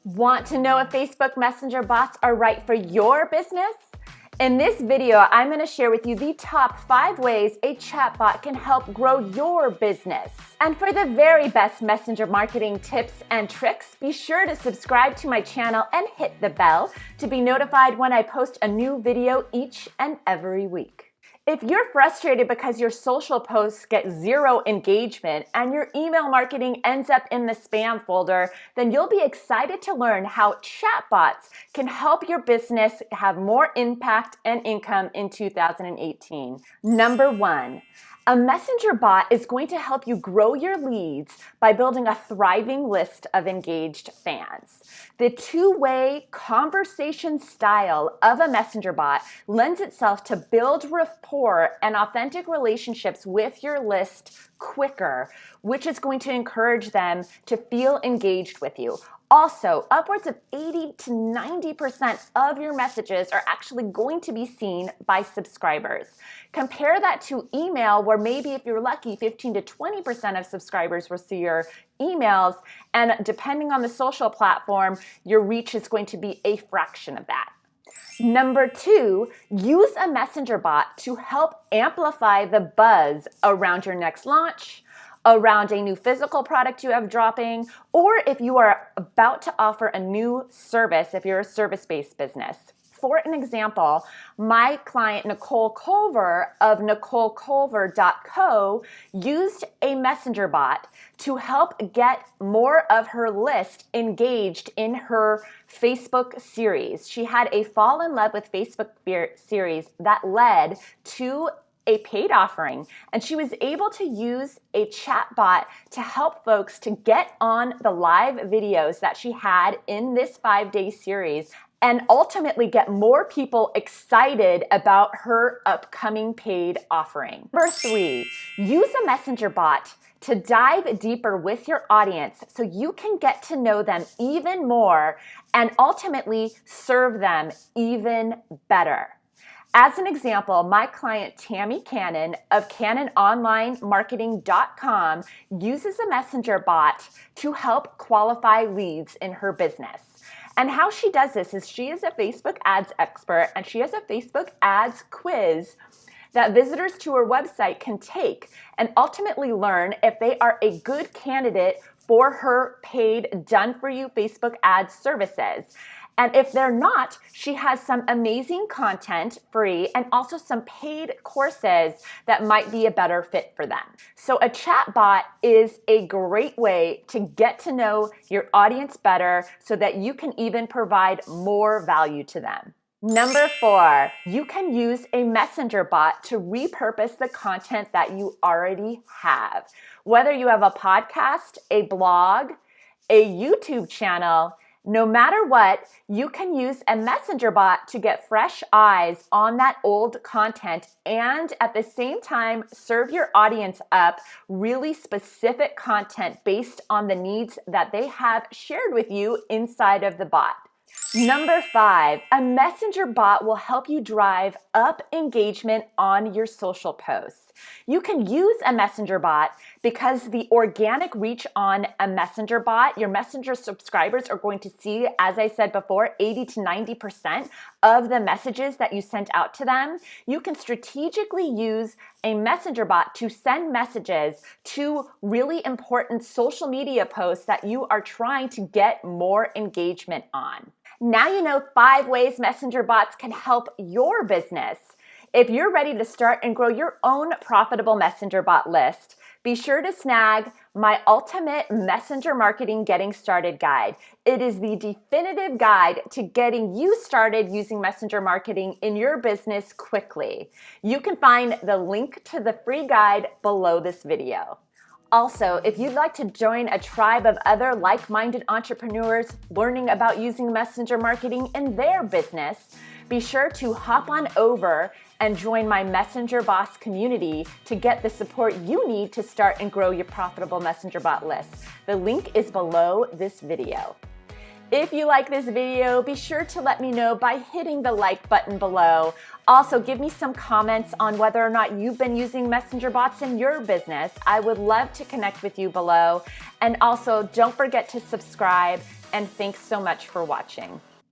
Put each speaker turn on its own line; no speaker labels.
Want to know if Facebook Messenger bots are right for your business? In this video, I'm going to share with you the top 5 ways a chatbot can help grow your business. And for the very best messenger marketing tips and tricks, be sure to subscribe to my channel and hit the bell to be notified when I post a new video each and every week. If you're frustrated because your social posts get 0 engagement and your email marketing ends up in the spam folder, then you'll be excited to learn how chatbots can help your business have more impact and income in 2018. Number 1. A messenger bot is going to help you grow your leads by building a thriving list of engaged fans. The two-way conversation style of a messenger bot lends itself to build rapport and authentic relationships with your list quicker, which is going to encourage them to feel engaged with you. Also, upwards of 80 to 90% of your messages are actually going to be seen by subscribers. Compare that to email, where maybe if you're lucky, 15 to 20% of subscribers will see your emails, and depending on the social platform, your reach is going to be a fraction of that. Number 2, use a messenger bot to help amplify the buzz around your next launch, around a new physical product you have dropping, or if you are about to offer a new service, if you're a service-based business. For an example, my client Nicole Culver of NicoleCulver.co used a messenger bot to help get more of her list engaged in her Facebook series. She had a Fall in Love with Facebook series that led to a paid offering, and she was able to use a chatbot to help folks to get on the live videos that she had in this 5-day series and ultimately get more people excited about her upcoming paid offering. Number 3, use a messenger bot to dive deeper with your audience so you can get to know them even more and ultimately serve them even better. As an example, my client Tammy Cannon of CannonOnlineMarketing.com uses a messenger bot to help qualify leads in her business. And how she does this is she is a Facebook ads expert, and she has a Facebook ads quiz that visitors to her website can take and ultimately learn if they are a good candidate for her paid done-for-you Facebook ads services. And if they're not, she has some amazing content free and also some paid courses that might be a better fit for them. So a chatbot is a great way to get to know your audience better so that you can even provide more value to them. Number 4, you can use a messenger bot to repurpose the content that you already have. Whether you have a podcast, a blog, a YouTube channel, no matter what, you can use a messenger bot to get fresh eyes on that old content and at the same time serve your audience up really specific content based on the needs that they have shared with you inside of the bot. Number 5, a messenger bot will help you drive up engagement on your social posts. You can use a messenger bot because the organic reach on a messenger bot, your messenger subscribers are going to see, as I said before, 80 to 90% of the messages that you sent out to them. You can strategically use a messenger bot to send messages to really important social media posts that you are trying to get more engagement on. Now you know 5 ways messenger bots can help your business. If you're ready to start and grow your own profitable messenger bot list, be sure to snag my Ultimate Messenger Marketing Getting Started Guide. It is the definitive guide to getting you started using messenger marketing in your business quickly. You can find the link to the free guide below this video. Also, if you'd like to join a tribe of other like-minded entrepreneurs learning about using messenger marketing in their business, be sure to hop on over and join my Messenger Boss community to get the support you need to start and grow your profitable messenger bot list. The link is below this video. If you like this video, be sure to let me know by hitting the like button below. Also, give me some comments on whether or not you've been using messenger bots in your business. I would love to connect with you below. And also, don't forget to subscribe and thanks so much for watching.